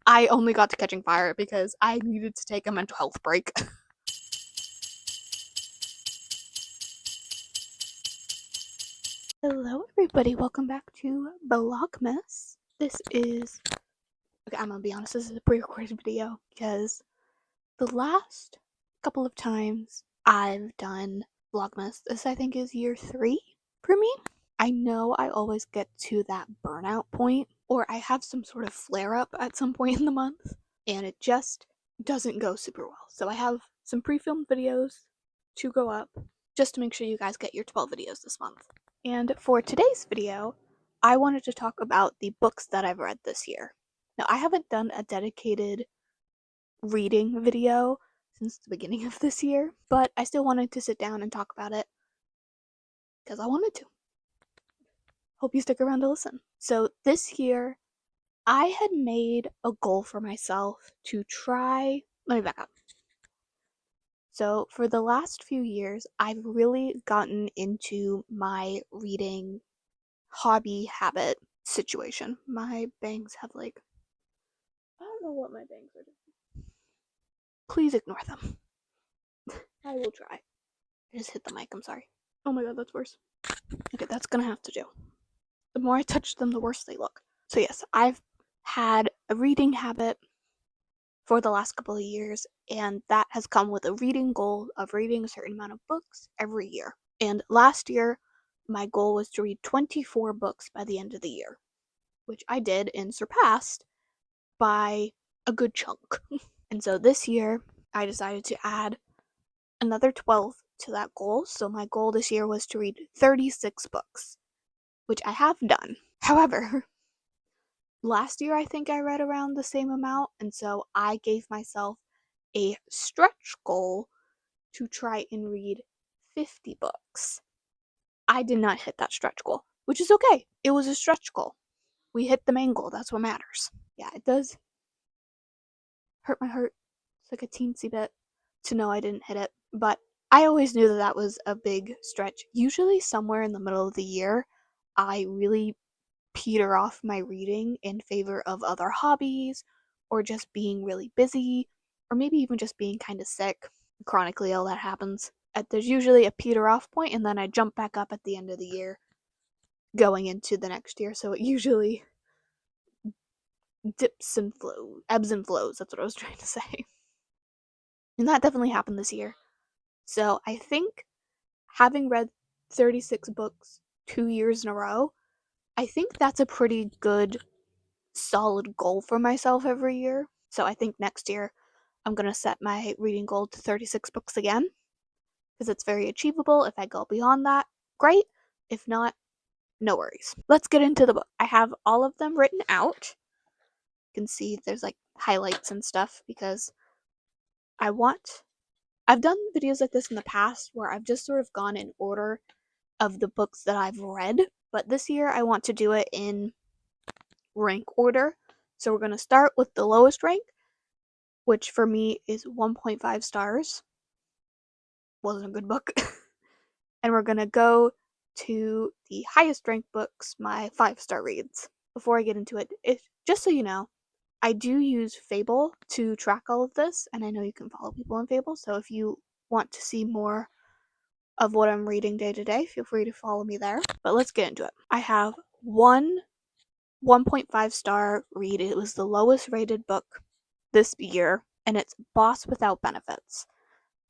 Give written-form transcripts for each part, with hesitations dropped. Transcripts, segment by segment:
I only got to Catching Fire because I needed to take a mental health break. Hello everybody, welcome back to Vlogmas. This is, okay, I'm gonna be honest, this is a pre-recorded video because the last couple of times I've done Vlogmas, this I think is year 3 for me. I know I always get to that burnout point, or I have some sort of flare-up at some point in the month, and it just doesn't go super well. So I have some pre-filmed videos to go up just to make sure you guys get your 12 videos this month. And for today's video, I wanted to talk about the books that I've read this year. Now, I haven't done a dedicated reading video since the beginning of this year, but I still wanted to sit down and talk about it because I wanted to. Hope you stick around to listen. So this year, I had made a goal for myself to try. Let me back up. So, for the last few years, I've really gotten into my reading hobby habit situation. My bangs have I don't know what my bangs are doing. Please ignore them. I will try. I just hit the mic, I'm sorry. Oh my god, that's worse. Okay, that's gonna have to do. The more I touch them, the worse they look. So yes, I've had a reading habit for the last couple of years, and that has come with a reading goal of reading a certain amount of books every year. And last year, my goal was to read 24 books by the end of the year, which I did and surpassed by a good chunk. And so this year, I decided to add another 12 to that goal. So my goal this year was to read 36 books, which I have done. However, last year I think I read around the same amount, and so I gave myself a stretch goal to try and read 50 books. I did not hit that stretch goal, which is okay. It was a stretch goal. We hit the main goal. That's what matters. Yeah, it does hurt my heart. It's like a teensy bit to know I didn't hit it, but I always knew that that was a big stretch. Usually somewhere in the middle of the year, I really peter off my reading in favor of other hobbies, or just being really busy, or maybe even just being kind of sick, chronically ill. That happens. There's usually a peter off point, and then I jump back up at the end of the year going into the next year, so it usually dips and flows, ebbs and flows. That's what I was trying to say. And that definitely happened this year. So I think having read 36 books 2 years in a row, I think that's a pretty good, solid goal for myself every year. So I think next year I'm going to set my reading goal to 36 books again, because it's very achievable. If I go beyond that, great. If not, no worries. Let's get into the book. I have all of them written out. You can see there's highlights and stuff because I've done videos like this in the past where I've just sort of gone in order of the books that I've read, but this year I want to do it in rank order. So we're going to start with the lowest rank, which for me is 1.5 stars. Wasn't a good book. And we're going to go to the highest ranked books, my 5-star reads. Before I get into it, just so you know, I do use Fable to track all of this, and I know you can follow people on Fable, so if you want to see more of what I'm reading day to day, feel free to follow me there. But let's get into it. I have one 1.5 star read. It was the lowest rated book this year, and it's Boss Without Benefits.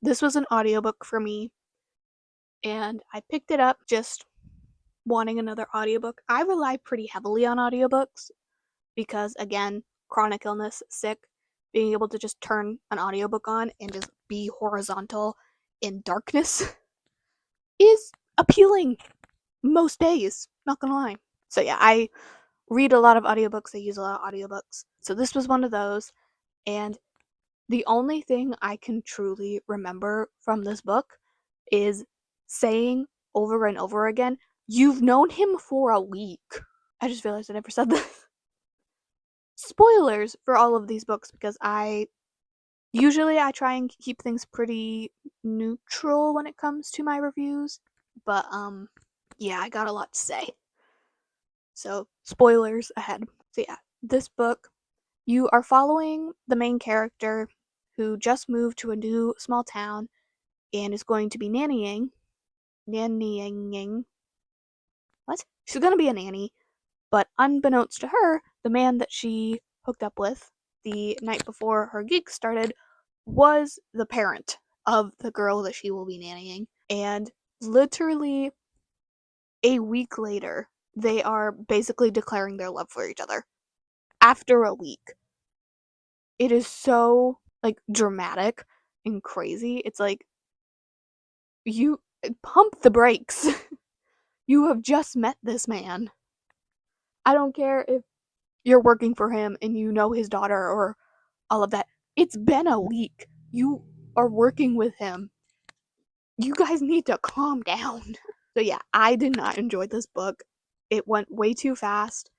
This was an audiobook for me, and I picked it up just wanting another audiobook. I rely pretty heavily on audiobooks because, again, chronic illness, sick, being able to just turn an audiobook on and just be horizontal in darkness is appealing most days, not gonna lie. So yeah, I read a lot of audiobooks, I use a lot of audiobooks. So this was one of those, and the only thing I can truly remember from this book is saying over and over again, "You've known him for a week." I just realized I never said this. Spoilers for all of these books, because I try and keep things pretty neutral when it comes to my reviews, but yeah, I got a lot to say. So, spoilers ahead. So yeah, this book, You are following the main character who just moved to a new small town and is going to be nannying. What? She's going to be a nanny, but unbeknownst to her, the man that she hooked up with the night before her gig started was the parent of the girl that she will be nannying. And literally a week later, they are basically declaring their love for each other. After a week. It is so like dramatic and crazy. It's like you pump the brakes. You have just met this man. I don't care if you're working for him and you know his daughter or all of that. It's been a week. You are working with him. You guys need to calm down. So yeah, I did not enjoy this book. It went way too fast.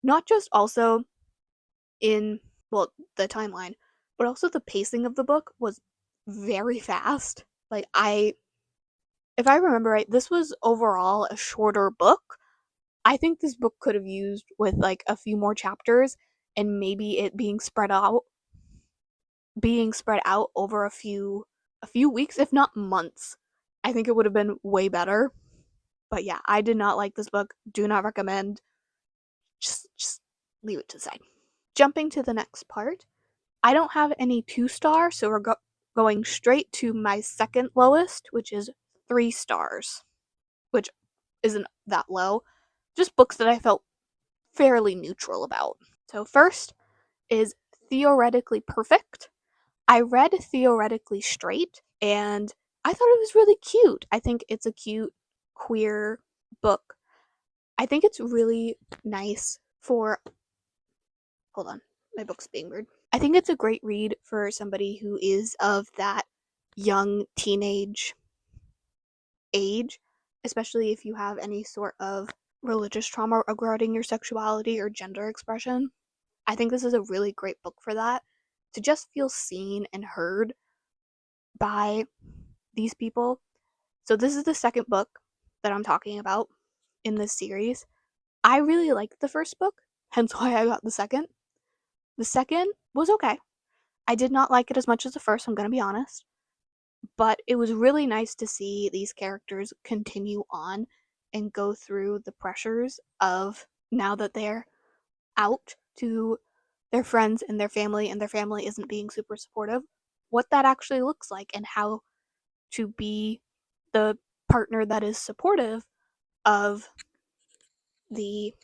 Not just also in, well, the timeline, but also the pacing of the book was very fast. Like, if I remember right, this was overall a shorter book. I think this book could have used with like a few more chapters and maybe it being spread out over a few weeks, if not months. I think it would have been way better. But yeah, I did not like this book. Do not recommend. Just leave it to the side. Jumping to the next part. I don't have any 2 star, so we're going straight to my second lowest, which is 3 stars, which isn't that low. Just books that I felt fairly neutral about. So, first is Theoretically Perfect. I read Theoretically Straight, and I thought it was really cute. I think it's a cute queer book. I think it's really nice for. Hold on, my book's being weird. I think it's a great read for somebody who is of that young teenage age, especially if you have any sort of religious trauma regarding your sexuality or gender expression. I think this is a really great book for that, to just feel seen and heard by these people. So, this is the second book that I'm talking about in this series. I really liked the first book, hence why I got the second. The second was okay. I did not like it as much as the first, I'm going to be honest. But it was really nice to see these characters continue on and go through the pressures of, now that they're out to their friends and their family isn't being super supportive, what that actually looks like and how to be the partner that is supportive of the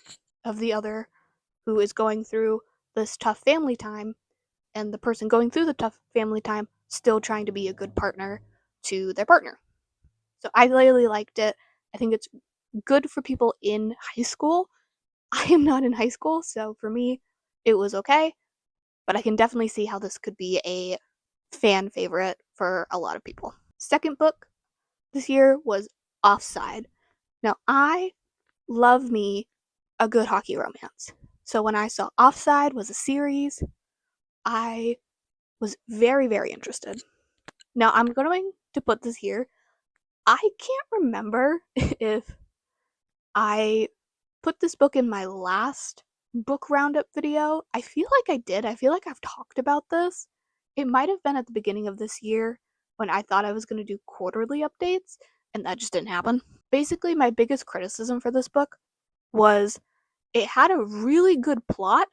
other who is going through this tough family time, and the person going through the tough family time still trying to be a good partner to their partner. So I really liked it. I think it's good for people in high school. I am not in high school, so for me, it was okay. But I can definitely see how this could be a fan favorite for a lot of people. Second book this year was Offside. Now, I love me a good hockey romance. So when I saw Offside was a series, I was very, very interested. Now, I'm going to put this here. I can't remember if I put this book in my last book roundup video. I feel like I did. I feel like I've talked about this. It might have been at the beginning of this year when I thought I was going to do quarterly updates, and that just didn't happen. Basically, my biggest criticism for this book was it had a really good plot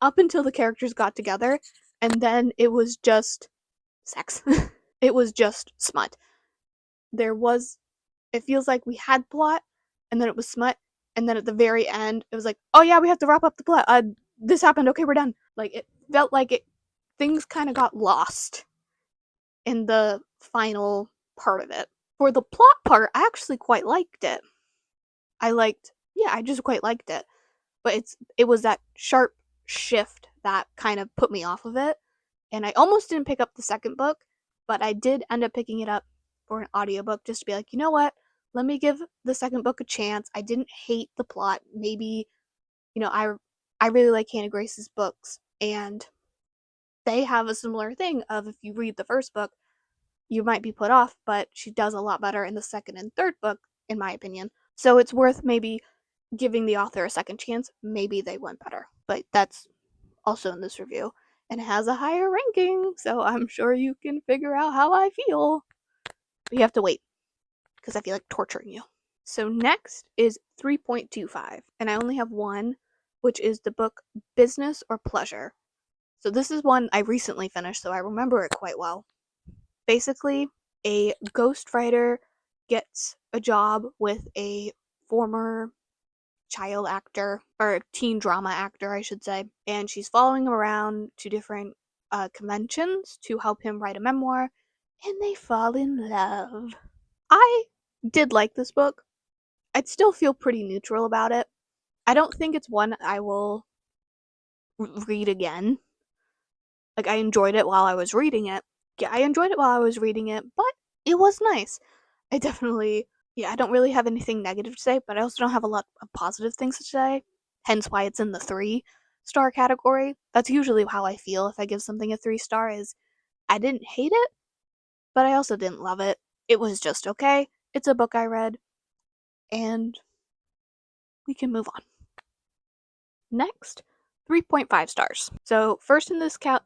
up until the characters got together, and then it was just sex. It was just smut. There was, it feels like we had plot, and then it was smut, and then at the very end, it was like, oh yeah, we have to wrap up the plot. This happened. Okay, we're done. Like, it felt like things kind of got lost in the final part of it. For the plot part, I actually quite liked it. I just quite liked it. But it was that sharp shift that kind of put me off of it. And I almost didn't pick up the second book, but I did end up picking it up for an audiobook just to be like, you know what? Let me give the second book a chance. I didn't hate the plot. Maybe, I really like Hannah Grace's books, and they have a similar thing of, if you read the first book, you might be put off, but she does a lot better in the second and third book, in my opinion. So it's worth maybe giving the author a second chance. Maybe they went better. But that's also in this review, and has a higher ranking, so I'm sure you can figure out how I feel. But you have to wait, because I feel like torturing you. So next is 3.25, and I only have one, which is the book Business or Pleasure. So this is one I recently finished, so I remember it quite well. Basically, a ghostwriter gets a job with a former child actor, or teen drama actor, I should say, and she's following him around to different conventions to help him write a memoir, and they fall in love. I did like this book. I'd still feel pretty neutral about it. I don't think it's one I will read again. Like, I enjoyed it while I was reading it. Yeah, I enjoyed it while I was reading it, but it was nice. I definitely, yeah, I don't really have anything negative to say, but I also don't have a lot of positive things to say. Hence why it's in the 3-star category. That's usually how I feel if I give something a 3-star is I didn't hate it, but I also didn't love it. It was just okay. It's a book I read, and we can move on. Next, 3.5 stars. So, first in this cat.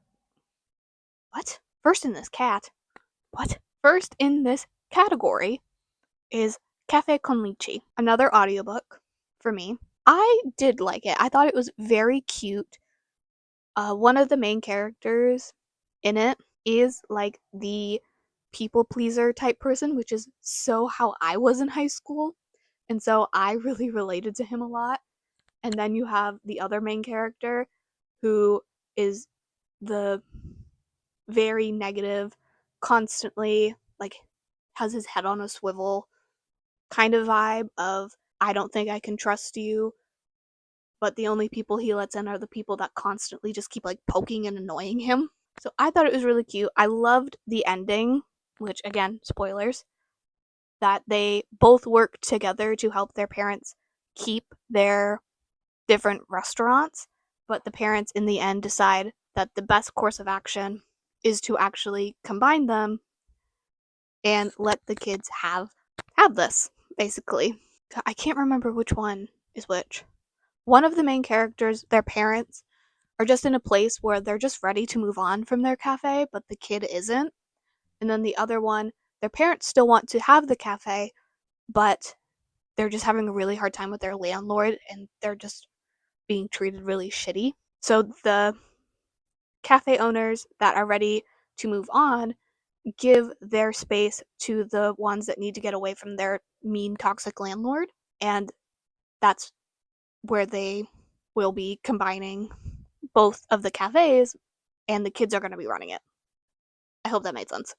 What? First in this cat. What? First in this category is Cafe con Leche, another audiobook for me. I did like it. I thought it was very cute. One of the main characters in it is like the people pleaser type person, which is so how I was in high school. And so I really related to him a lot. And then you have the other main character who is the very negative, constantly like has his head on a swivel kind of vibe of I don't think I can trust you, but the only people he lets in are the people that constantly just keep like poking and annoying him. So I thought it was really cute. I loved the ending, which again, spoilers, that they both work together to help their parents keep their different restaurants, but the parents in the end decide that the best course of action is to actually combine them and let the kids have this, basically. I can't remember which one is which. One of the main characters, their parents, are just in a place where they're just ready to move on from their cafe, but the kid isn't. And then the other one, their parents still want to have the cafe, but they're just having a really hard time with their landlord and they're just being treated really shitty. So the cafe owners that are ready to move on give their space to the ones that need to get away from their mean, toxic landlord. And that's where they will be combining both of the cafes and the kids are going to be running it. I hope that made sense.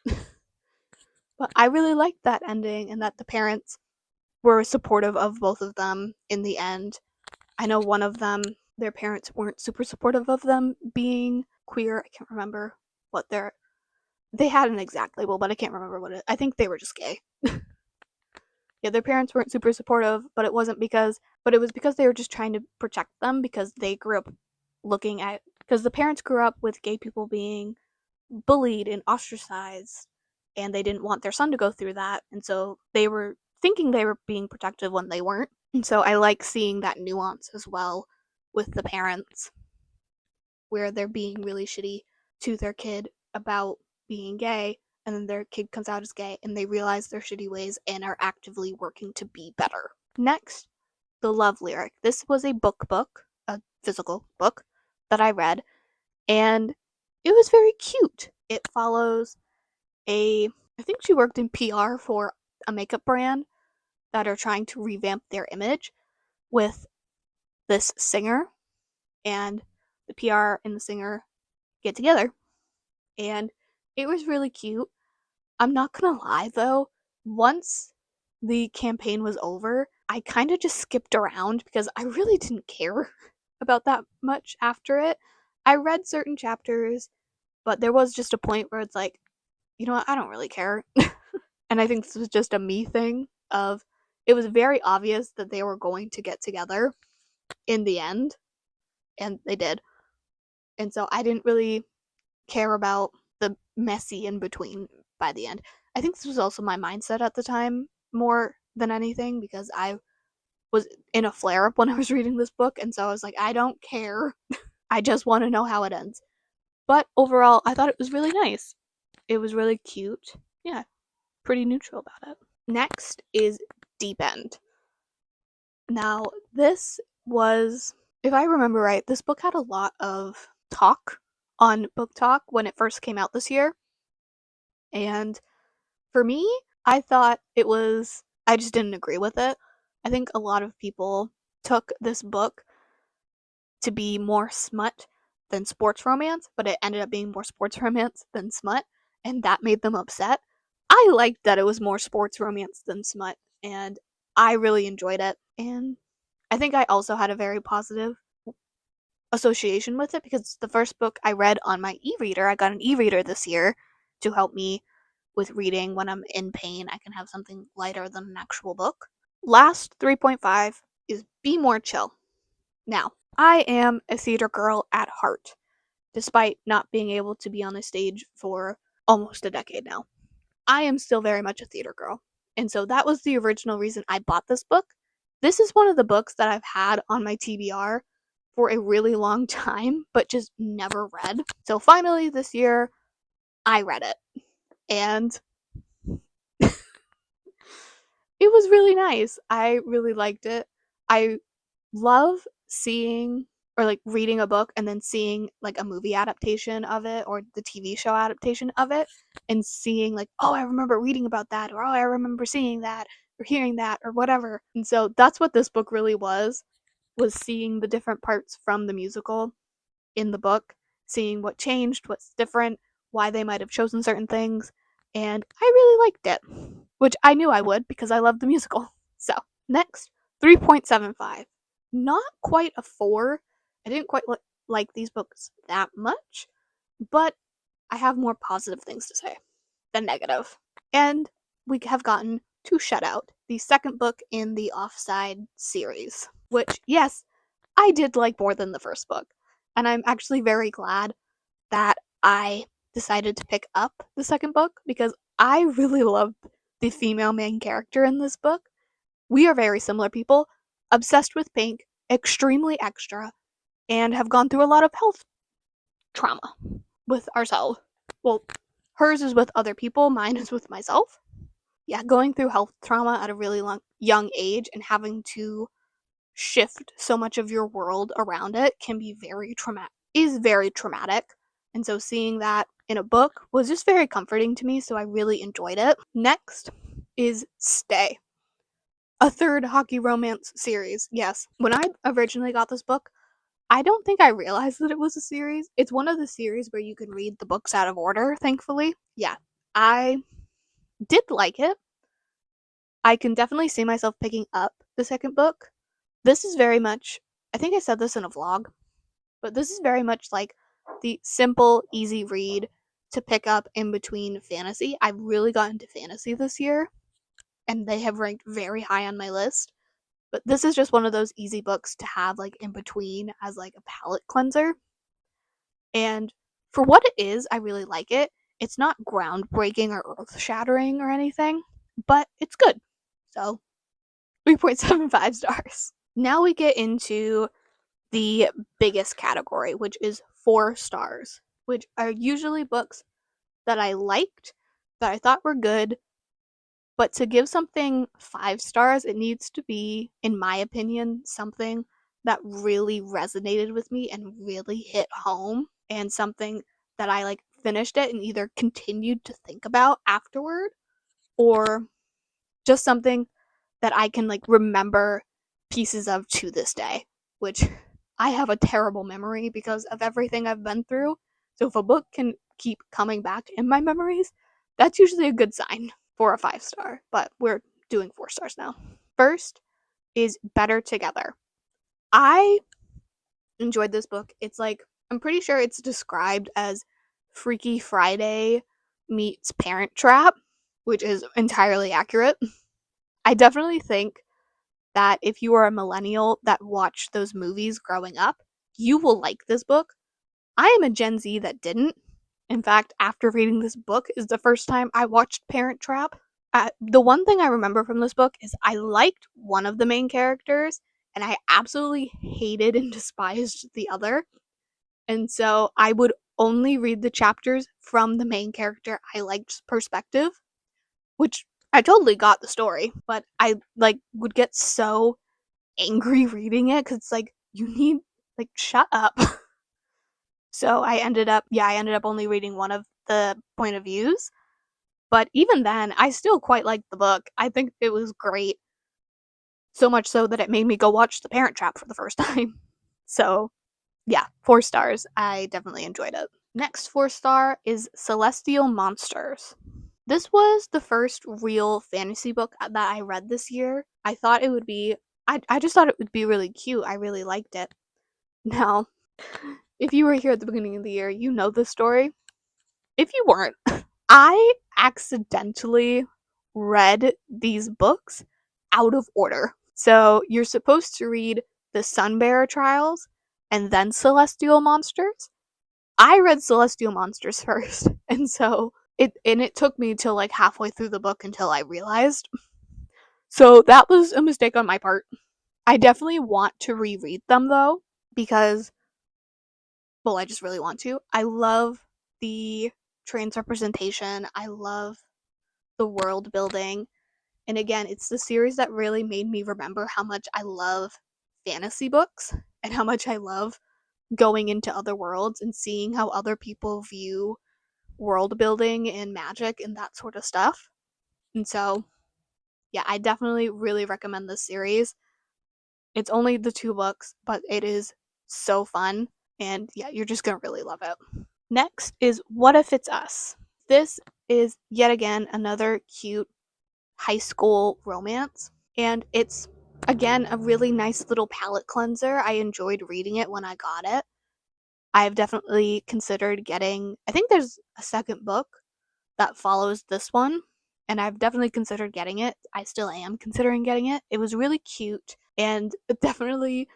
But I really liked that ending and that the parents were supportive of both of them in the end. I know one of them, their parents weren't super supportive of them being queer. I can't remember what they had an exact label, but I can't remember what it. I think they were just gay. Yeah, their parents weren't super supportive, but it was because they were just trying to protect them because they grew up because the parents grew up with gay people being bullied and ostracized and they didn't want their son to go through that, and so they were thinking they were being protective when they weren't. And so I like seeing that nuance as well with the parents where they're being really shitty to their kid about being gay, and then their kid comes out as gay and they realize their shitty ways and are actively working to be better. Next, the love lyric. This was a book, a physical book that I read, and it was very cute. It follows I think she worked in PR for a makeup brand that are trying to revamp their image with this singer, and the PR and the singer get together. And it was really cute. I'm not gonna lie though, once the campaign was over, I kind of just skipped around because I really didn't care about that much after it. I read certain chapters, but there was just a point where it's like, you know what, I don't really care. And I think this was just a me thing of it was very obvious that they were going to get together in the end, and they did. And so I didn't really care about the messy in between by the end. I think this was also my mindset at the time more than anything because I was in a flare up when I was reading this book, and so I was like, I don't care. I just want to know how it ends. But overall, I thought it was really nice. It was really cute. Yeah, pretty neutral about it. Next is Deep End. Now, this was, if I remember right, this book had a lot of talk on Book Talk when it first came out this year. And for me, I thought it was, I just didn't agree with it. I think a lot of people took this book to be more smut than sports romance, but it ended up being more sports romance than smut, and that made them upset. I liked that it was more sports romance than smut, and I really enjoyed it. And I think I also had a very positive association with it because it's the first book I read on my e-reader. I got an e-reader this year to help me with reading when I'm in pain. I can have something lighter than an actual book. Last 3.5 is Be More Chill. Now, I am a theater girl at heart, despite not being able to be on a stage for almost a decade now. I am still very much a theater girl. And so that was the original reason I bought this book. This is one of the books that I've had on my TBR for a really long time, but just never read. So finally this year, I read it. And it was really nice. I really liked it. I love seeing or like reading a book and then seeing like a movie adaptation of it or the TV show adaptation of it and seeing like, oh, I remember reading about that, or oh, I remember seeing that or hearing that or whatever. And so that's what this book really was seeing the different parts from the musical in the book, seeing what changed, what's different, why they might have chosen certain things, and I really liked it, which I knew I would because I love the musical. So, next, 3.75. Not quite a 4. I didn't quite like these books that much, but I have more positive things to say than negative. And we have gotten to Shutout, the second book in the Offside series, which, yes, I did like more than the first book. And I'm actually very glad that I decided to pick up the second book because I really loved the female main character in this book. We are very similar people, obsessed with pink, extremely extra, and have gone through a lot of health trauma with ourselves. Well, hers is with other people, mine is with myself. Yeah, going through health trauma at a really young age and having to shift so much of your world around it can be very traumatic. And so seeing that in a book was just very comforting to me, so I really enjoyed it. Next is Stay, a third hockey romance series. Yes, when I originally got this book, I don't think I realized that it was a series. It's one of the series where you can read the books out of order, thankfully. Yeah, I did like it. I can definitely see myself picking up the second book. This is very much, I think I said this in a vlog, but this is very much like the simple, easy read to pick up in between fantasy. I've really got into fantasy this year, and they have ranked very high on my list. But this is just one of those easy books to have like in between as like a palate cleanser. And for what it is, I really like it. It's not groundbreaking or earth shattering or anything, but it's good. So 3.75 stars. Now we get into the biggest category, which is 4 stars, which are usually books that I liked, that I thought were good, but to give something 5 stars, it needs to be, in my opinion, something that really resonated with me and really hit home, and something that I like finished it and either continued to think about afterward, or just something that I can like remember pieces of to this day, which I have a terrible memory because of everything I've been through. So if a book can keep coming back in my memories, that's usually a good sign for a 5 star, but we're doing 4 stars now. First is Better Together. I enjoyed this book. It's like, I'm pretty sure it's described as Freaky Friday meets Parent Trap, which is entirely accurate. I definitely think that if you are a millennial that watched those movies growing up, you will like this book. I am a Gen Z that didn't. In fact, after reading this book is the first time I watched Parent Trap. The one thing I remember from this book is I liked one of the main characters, and I absolutely hated and despised the other. And so I would only read the chapters from the main character I liked's perspective, which I totally got the story, but I like would get so angry reading it cuz it's like you need like shut up. So I ended up only reading one of the point of views, but even then I still quite liked the book. I think it was great. So much so that it made me go watch The Parent Trap for the first time. So, yeah, 4 stars. I definitely enjoyed it. Next 4-star is Celestial Monsters. This was the first real fantasy book that I read this year. I thought it would be I just thought it would be really cute. I really liked it. Now, if you were here at the beginning of the year, you know the story. If you weren't, I accidentally read these books out of order. So you're supposed to read the Sunbearer Trials and then Celestial Monsters. I read Celestial Monsters first, and so it took me till like halfway through the book until I realized. So that was a mistake on my part. I definitely want to reread them though, because well, I just really want to. I love the trans representation. I love the world building. And again, it's the series that really made me remember how much I love fantasy books and how much I love going into other worlds and seeing how other people view world building and magic and that sort of stuff. And so, yeah, I definitely really recommend this series. It's only the 2 books, but it is so fun. And yeah, you're just going to really love it. Next is What If It's Us? This is yet again another cute high school romance. And it's, again, a really nice little palate cleanser. I enjoyed reading it when I got it. I've definitely considered getting, I think there's a second book that follows this one. And I've definitely considered getting it. I still am considering getting it. It was really cute and definitely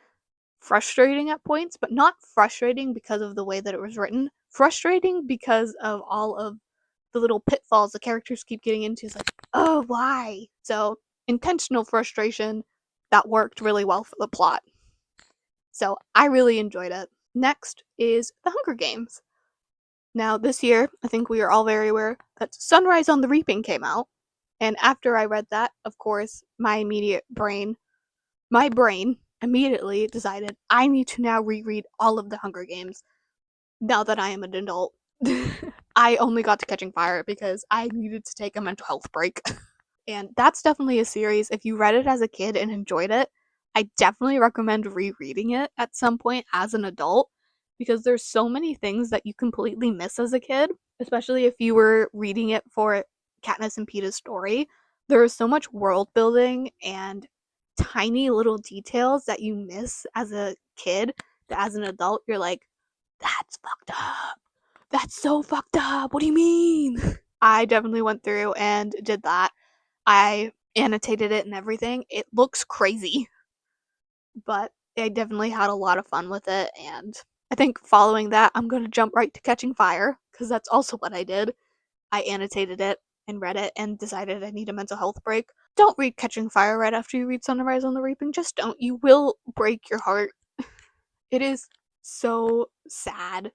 frustrating at points, but not frustrating because of the way that it was written. Frustrating because of all of the little pitfalls the characters keep getting into. It's like, oh, why? So, intentional frustration that worked really well for the plot. So, I really enjoyed it. Next is The Hunger Games. Now, this year, I think we are all very aware that Sunrise on the Reaping came out. And after I read that, of course, my brain immediately decided I need to now reread all of the Hunger Games now that I am an adult. I only got to Catching Fire because I needed to take a mental health break. And that's definitely a series. If you read it as a kid and enjoyed it, I definitely recommend rereading it at some point as an adult because there's so many things that you completely miss as a kid, especially if you were reading it for Katniss and Peeta's story. There is so much world building and tiny little details that you miss as a kid that as an adult you're like, that's fucked up. That's so fucked up. What do you mean? I definitely went through and did that. I annotated it and everything. It looks crazy, but I definitely had a lot of fun with it. And I think following that, I'm going to jump right to Catching Fire because that's also what I did. I annotated it and read it and decided I need a mental health break. Don't read Catching Fire right after you read Sunrise on the Reaping. Just don't. You will break your heart. It is so sad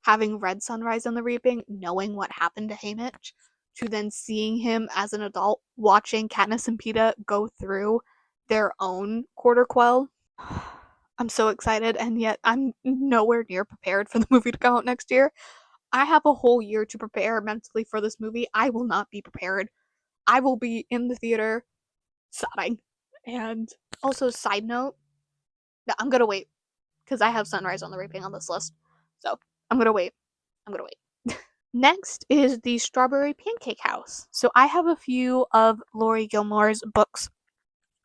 having read Sunrise on the Reaping, knowing what happened to Haymitch, to then seeing him as an adult watching Katniss and Peeta go through their own quarter quell. I'm so excited, and yet I'm nowhere near prepared for the movie to come out next year. I have a whole year to prepare mentally for this movie. I will not be prepared. I will be in the theater sobbing. And also, side note, I'm gonna wait because I have Sunrise on the Reaping on this list. So I'm gonna wait. I'm gonna wait. Next is the Strawberry Pancake House. So I have a few of Laurie Gilmore's books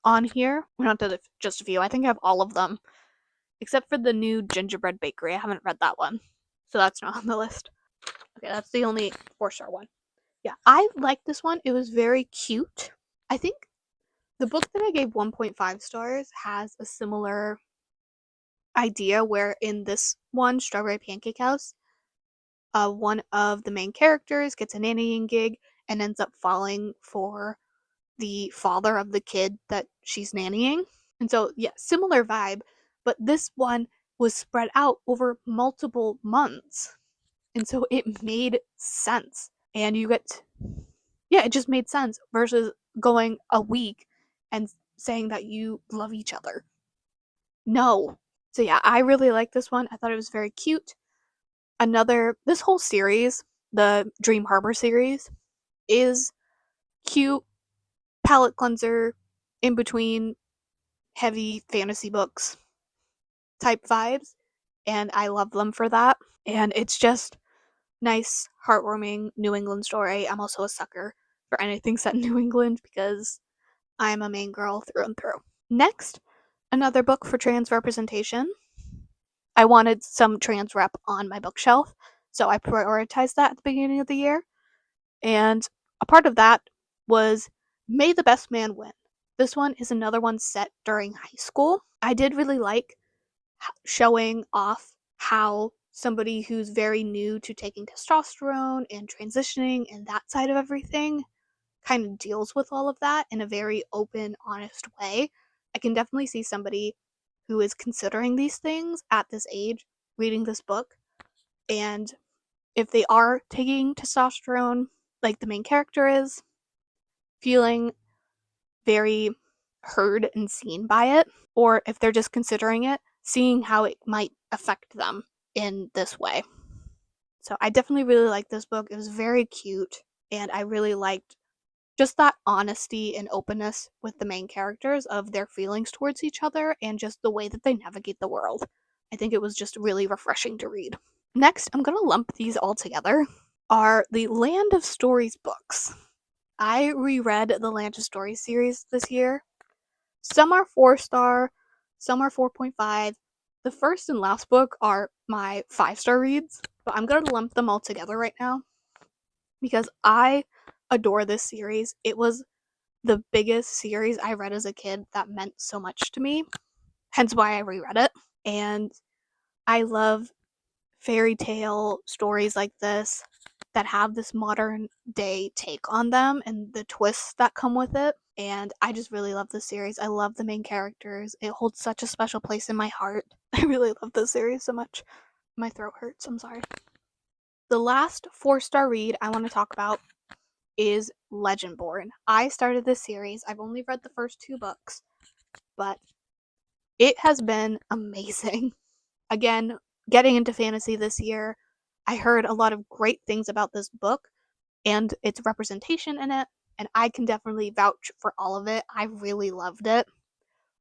on here. Well, not just a few. I think I have all of them, except for the new Gingerbread Bakery. I haven't read that one, so that's not on the list. Okay, that's the only 4-star one. Yeah, I liked this one. It was very cute. I think the book that I gave 1.5 stars has a similar idea where in this one, Strawberry Pancake House, one of the main characters gets a nannying gig and ends up falling for the father of the kid that she's nannying. And so, yeah, similar vibe, but this one was spread out over multiple months. And so it made sense. And you get, yeah, it just made sense versus going a week and saying that you love each other. No. So yeah, I really like this one. I thought it was very cute. This whole series, the Dream Harbor series, is cute, palette cleanser, in between heavy fantasy books type vibes. And I love them for that. And it's just nice, heartwarming New England story. I'm also a sucker for anything set in New England because I'm a main girl through and through. Next, another book for trans representation. I wanted some trans rep on my bookshelf, so I prioritized that at the beginning of the year. And a part of that was May the Best Man Win. This one is another one set during high school. I did really like showing off how somebody who's very new to taking testosterone and transitioning and that side of everything kind of deals with all of that in a very open, honest way. I can definitely see somebody who is considering these things at this age reading this book. And if they are taking testosterone, like the main character is, feeling very heard and seen by it, or if they're just considering it, seeing how it might affect them in this way. So I definitely really liked this book. It was very cute, and I really liked just that honesty and openness with the main characters of their feelings towards each other and just the way that they navigate the world. I think it was just really refreshing to read. Next, I'm going to lump these all together, are the Land of Stories books. I reread the Land of Stories series this year. Some are 4-star, some are 4.5. The first and last book are my 5-star reads, but I'm going to lump them all together right now because I adore this series. It was the biggest series I read as a kid that meant so much to me, hence why I reread it. And I love fairy tale stories like this that have this modern day take on them and the twists that come with it. And I just really love this series. I love the main characters. It holds such a special place in my heart. I really love this series so much. My throat hurts, I'm sorry. The last 4-star read I want to talk about is Legendborn. I started this series. I've only read the first 2 books, but it has been amazing. Again, getting into fantasy this year, I heard a lot of great things about this book and its representation in it, and I can definitely vouch for all of it. I really loved it.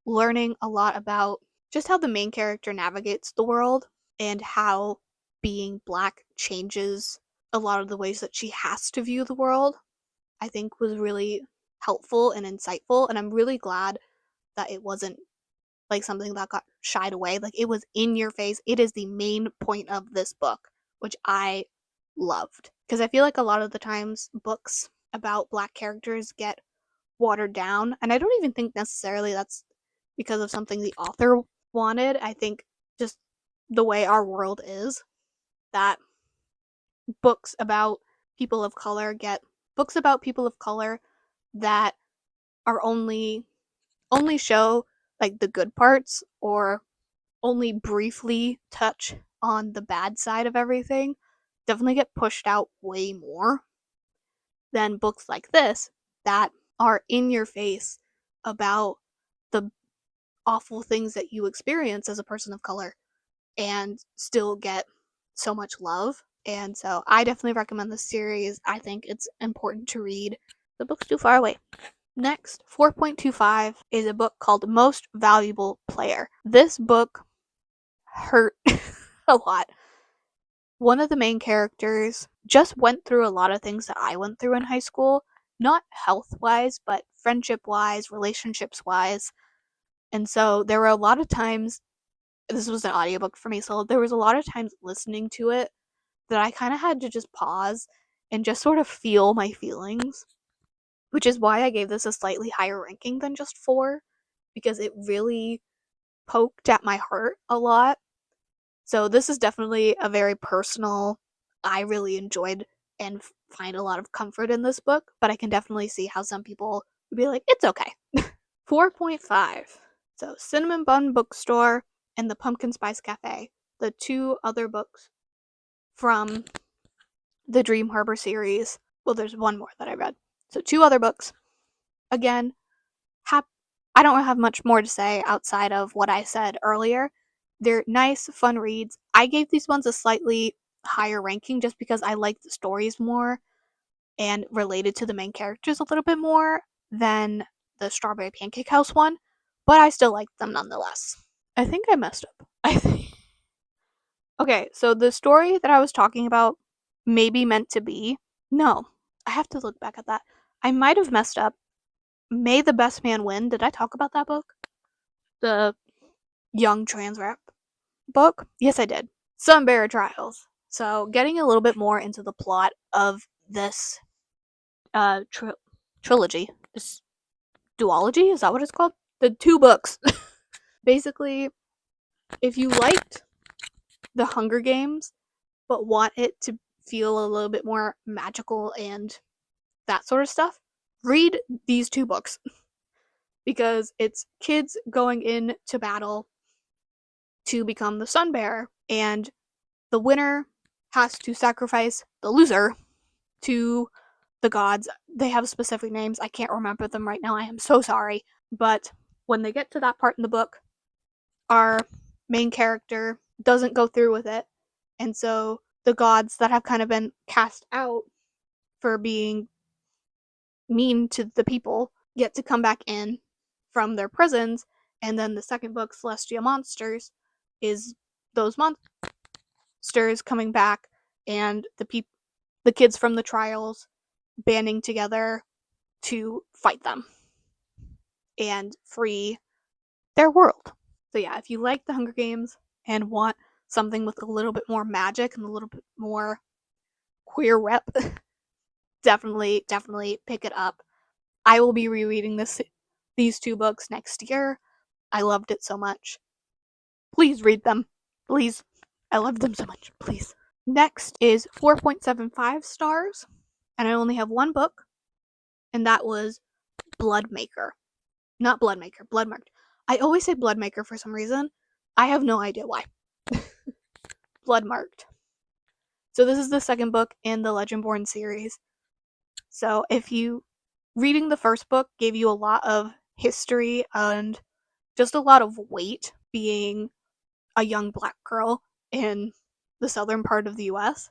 Learning a lot about just how the main character navigates the world and how being black changes a lot of the ways that she has to view the world, I think was really helpful and insightful, and I'm really glad that it wasn't like something that got shied away. Like, it was in your face. It is the main point of this book, which I loved. Because I feel like a lot of the times books about black characters get watered down, and I don't even think necessarily that's because of something the author wanted. I think just the way our world is, that books about people of color get books about people of color that are only show like the good parts or only briefly touch on the bad side of everything definitely get pushed out way more than books like this that are in your face about the awful things that you experience as a person of color and still get so much love. And so I definitely recommend this series. I think it's important to read. The book's too far away. Next, 4.25 is a book called Most Valuable Player. This book hurt a lot. One of the main characters just went through a lot of things that I went through in high school, not health wise, but friendship wise, relationships wise. And so there were a lot of times, this was an audiobook for me, so there was a lot of times listening to it that I kind of had to just pause and just sort of feel my feelings, which is why I gave this a slightly higher ranking than just 4, because it really poked at my heart a lot. So this is definitely a very personal, I really enjoyed and find a lot of comfort in this book, but I can definitely see how some people would be like, it's okay. 4.5. So Cinnamon Bun Bookstore. and the Pumpkin Spice Cafe, the 2 other books from the Dream Harbor series. Well, there's one more that I read. So 2 other books. Again, I don't have much more to say outside of what I said earlier. They're nice, fun reads. I gave these ones a slightly higher ranking just because I like the stories more and related to the main characters a little bit more than the Strawberry Pancake House one, but I still like them nonetheless. I think I messed up. I think. Okay, so the story that I was talking about, maybe meant to be. No, I have to look back at that. I might have messed up. May the Best Man Win. Did I talk about that book? The young trans rap book? Yes, I did. Sunbearer Trials. So, getting a little bit more into the plot of this trilogy. This duology? Is that what it's called? The 2 books. Basically, if you liked The Hunger Games, but want it to feel a little bit more magical and that sort of stuff, read these 2 books. Because it's kids going into battle to become the Sun Bearer, and the winner has to sacrifice the loser to the gods. They have specific names. I can't remember them right now. I am so sorry. But when they get to that part in the book, our main character doesn't go through with it. And so the gods that have kind of been cast out for being mean to the people get to come back in from their prisons. And then the second book, Celestial Monsters, is those monsters coming back and the kids from the trials banding together to fight them and free their world. So yeah, if you like the Hunger Games and want something with a little bit more magic and a little bit more queer rep, definitely pick it up. I will be rereading these 2 books next year. I loved it so much. Please read them. Please. I loved them so much. Please. Next is 4.75 stars, and I only have 1 book, and that was Bloodmaker. Not Bloodmaker, Bloodmarked. I always say Bloodmaker for some reason. I have no idea why. Bloodmarked. So this is the second book in the Legendborn series. So if you reading the first book gave you a lot of history and just a lot of weight being a young black girl in the southern part of the US,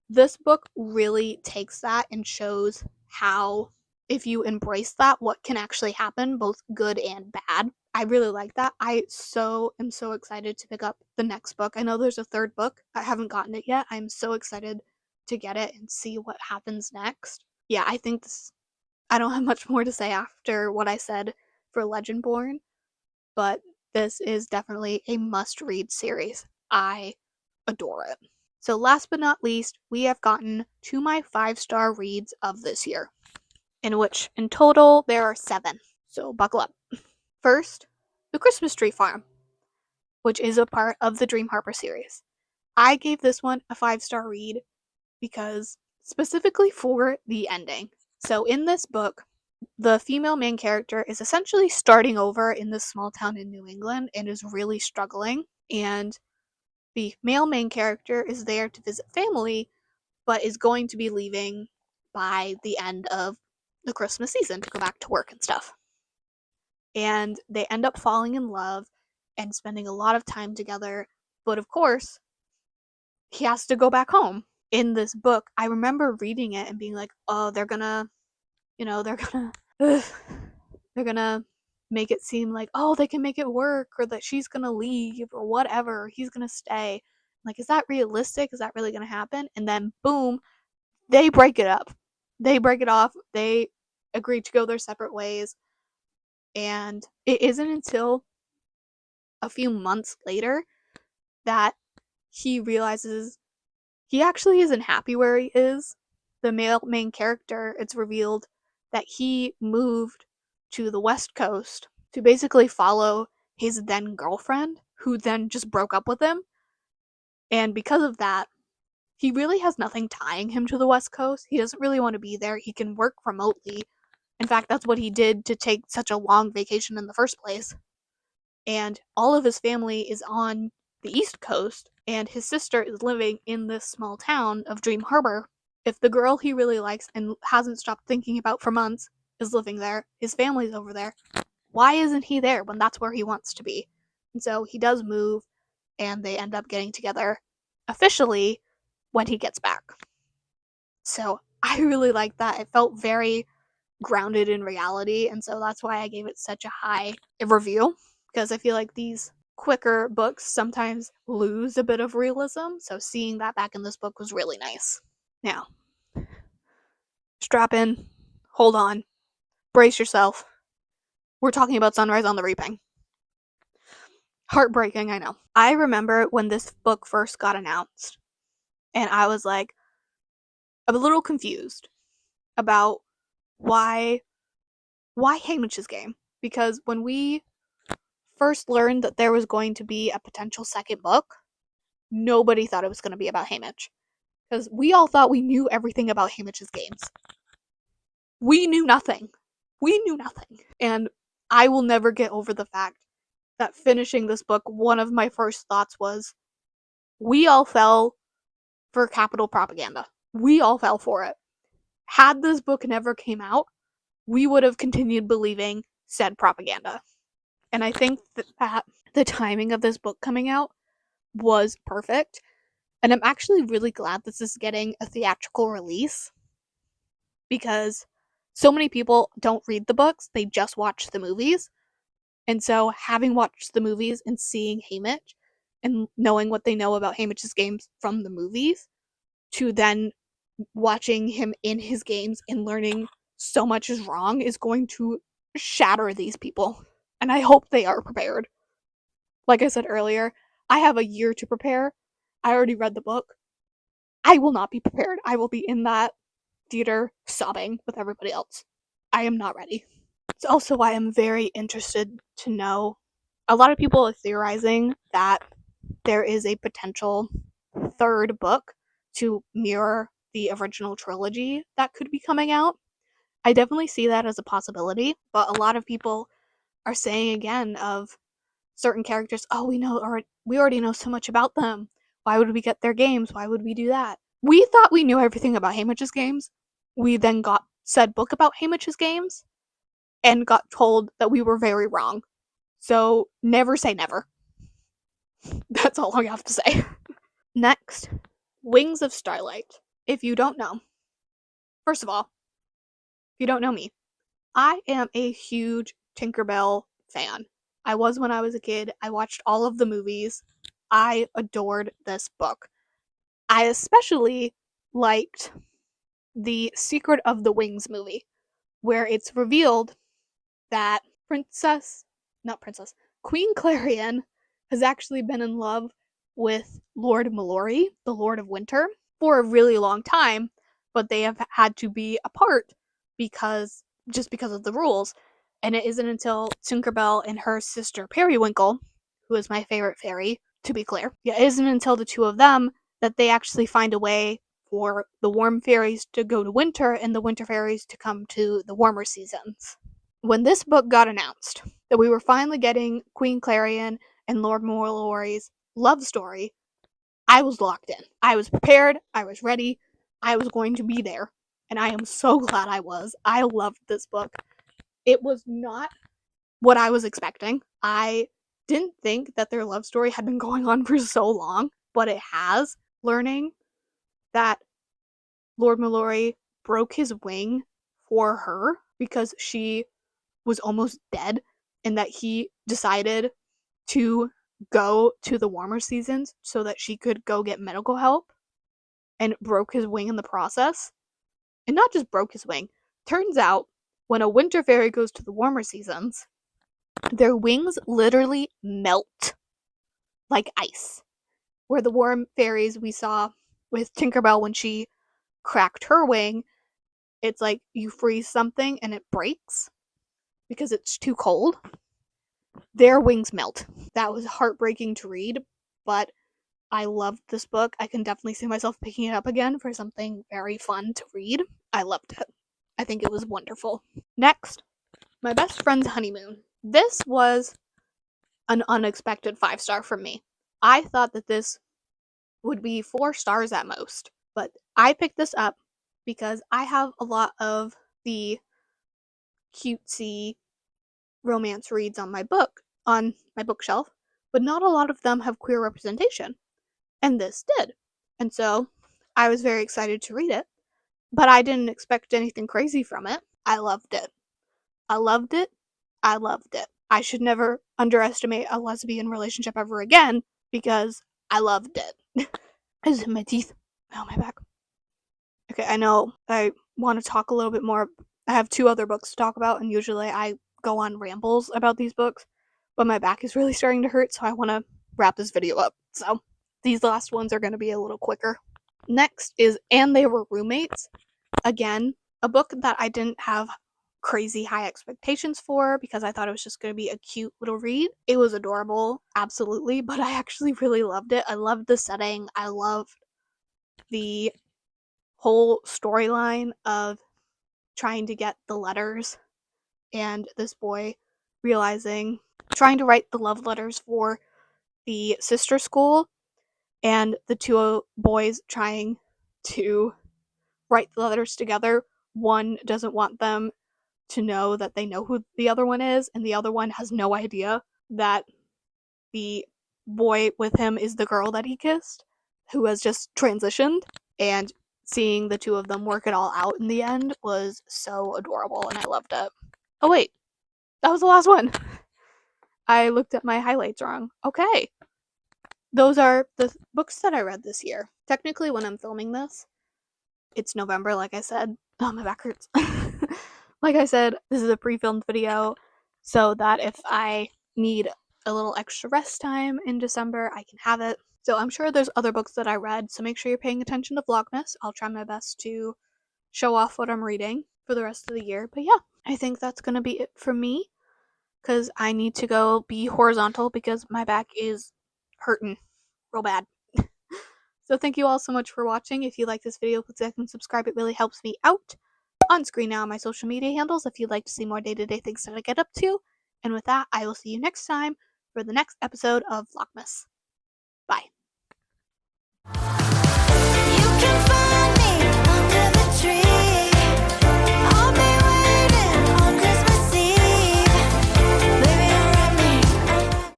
this book really takes that and shows how, if you embrace that, what can actually happen, both good and bad. I really like that. I am so excited to pick up the next book. I know there's a 3rd book. I haven't gotten it yet. I'm so excited to get it and see what happens next. Yeah, I think I don't have much more to say after what I said for Legendborn, but this is definitely a must-read series. I adore it. So last but not least, we have gotten to my 5-star reads of this year, in which in total there are 7. So buckle up. First, The Christmas Tree Farm, which is a part of the Dream Harbor series. I gave this one a 5-star read because specifically for the ending. So in this book, the female main character is essentially starting over in this small town in New England and is really struggling. And the male main character is there to visit family, but is going to be leaving by the end of the Christmas season to go back to work and stuff. And they end up falling in love and spending a lot of time together. But of course, he has to go back home. In this book, I remember reading it and being like, oh, they're gonna make it seem like, oh, they can make it work, or that she's gonna leave, or whatever, he's gonna stay. Like, is that realistic? Is that really gonna happen? And then, boom, they break it up. They break it off. They agree to go their separate ways. And it isn't until a few months later that he realizes he actually isn't happy where he is. The male main character, it's revealed that he moved to the West Coast to basically follow his then girlfriend, who then just broke up with him. And because of that, he really has nothing tying him to the West Coast. He doesn't really want to be there. He can work remotely. In fact, that's what he did to take such a long vacation in the first place. and all of his family is on the East Coast, and his sister is living in this small town of Dream Harbor. If the girl he really likes and hasn't stopped thinking about for months is living there, his family's over there, why isn't he there when that's where he wants to be? And so he does move, and they end up getting together officially when he gets back. So I really like that. It felt very grounded in reality, and so that's why I gave it such a high review, because I feel like these quicker books sometimes lose a bit of realism, so seeing that back in this book was really nice. Now, strap in, hold on, brace yourself. We're talking about Sunrise on the Reaping. Heartbreaking, I know. I remember when this book first got announced, and I was like, a little confused about why Haymitch's Game, because when we first learned that there was going to be a potential second book, nobody thought it was going to be about Haymitch, because we all thought we knew everything about Haymitch's games. We knew nothing. And I will never get over the fact that finishing this book, one of my first thoughts was, we all fell for capital propaganda. We all fell for it. Had this book never came out, we would have continued believing said propaganda. And I think that the timing of this book coming out was perfect. And I'm actually really glad this is getting a theatrical release, because so many people don't read the books, they just watch the movies. And so having watched the movies and seeing Haymitch and knowing what they know about Haymitch's games from the movies, to then watching him in his games and learning so much is wrong, is going to shatter these people. And I hope they are prepared. Like I said earlier, I have a year to prepare. I already read the book. I will not be prepared. I will be in that theater sobbing with everybody else. I am not ready. It's also why I'm very interested to know. A lot of people are theorizing that there is a potential third book to mirror the original trilogy that could be coming out. I definitely see that as a possibility, but a lot of people are saying again of certain characters, oh, we already know so much about them. Why would we get their games? Why would we do that? We thought we knew everything about Haymitch's games. We then got said book about Haymitch's games and got told that we were very wrong. So never say never. That's all I have to say. Next, Wings of Starlight. If you don't know, first of all, if you don't know me, I am a huge Tinkerbell fan. I was when I was a kid. I watched all of the movies. I adored this book. I especially liked the Secret of the Wings movie, where it's revealed that Queen Clarion has actually been in love with Lord Mallory, the Lord of Winter, for a really long time, but they have had to be apart because of the rules. And it isn't until Tinkerbell and her sister Periwinkle, who is my favorite fairy, to be clear, it isn't until the two of them that they actually find a way for the warm fairies to go to winter and the winter fairies to come to the warmer seasons. When this book got announced, that we were finally getting Queen Clarion and Lord Mallory's love story, I was locked in. I was prepared. I was ready. I was going to be there. And I am so glad I was. I loved this book. It was not what I was expecting. I didn't think that their love story had been going on for so long, but it has. Learning that Lord Mallory broke his wing for her because she was almost dead, and that he decided to go to the warmer seasons so that she could go get medical help, and broke his wing in the process. And not just broke his wing. Turns out, when a winter fairy goes to the warmer seasons, their wings literally melt like ice. Where the warm fairies we saw with Tinkerbell when she cracked her wing, it's like you freeze something and it breaks because it's too cold. Their wings melt. That was heartbreaking to read, but I loved this book. I can definitely see myself picking it up again for something very fun to read. I loved it. I think it was wonderful. Next, My Best Friend's Honeymoon. This was an unexpected 5-star from me. I thought that this would be 4 stars at most, but I picked this up because I have a lot of the cutesy romance reads on my bookshelf, but not a lot of them have queer representation, and this did. And so I was very excited to read it, but I didn't expect anything crazy from it. I loved it. I loved it. I loved it. I should never underestimate a lesbian relationship ever again because I loved it. I just hit my teeth. Oh, my back. Okay, I know I want to talk a little bit more. I have 2 other books to talk about, and usually I go on rambles about these books, but my back is really starting to hurt, so I want to wrap this video up. So these last ones are going to be a little quicker. Next is And They Were Roommates. Again, a book that I didn't have crazy high expectations for because I thought it was just going to be a cute little read. It was adorable, absolutely, but I actually really loved it. I loved the setting. I loved the whole storyline of trying to get the letters and this boy trying to write the love letters for the sister school and the 2 boys trying to write the letters together. One doesn't want them to know that they know who the other one is, and the other one has no idea that the boy with him is the girl that he kissed, who has just transitioned. And seeing the 2 of them work it all out in the end was so adorable, and I loved it. Oh wait, that was the last one. I looked at my highlights wrong. Okay. Those are the books that I read this year. Technically, when I'm filming this, it's November, like I said. Oh, my back hurts. Like I said, this is a pre-filmed video so that if I need a little extra rest time in December, I can have it. So I'm sure there's other books that I read, so make sure you're paying attention to Vlogmas. I'll try my best to show off what I'm reading for the rest of the year. But yeah, I think that's going to be it from me because I need to go be horizontal because my back is hurting real bad. So thank you all so much for watching. If you like this video, please like and subscribe. It really helps me out. On screen now are my social media handles if you'd like to see more day-to-day things that I get up to. And with that, I will see you next time for the next episode of Vlogmas. Bye.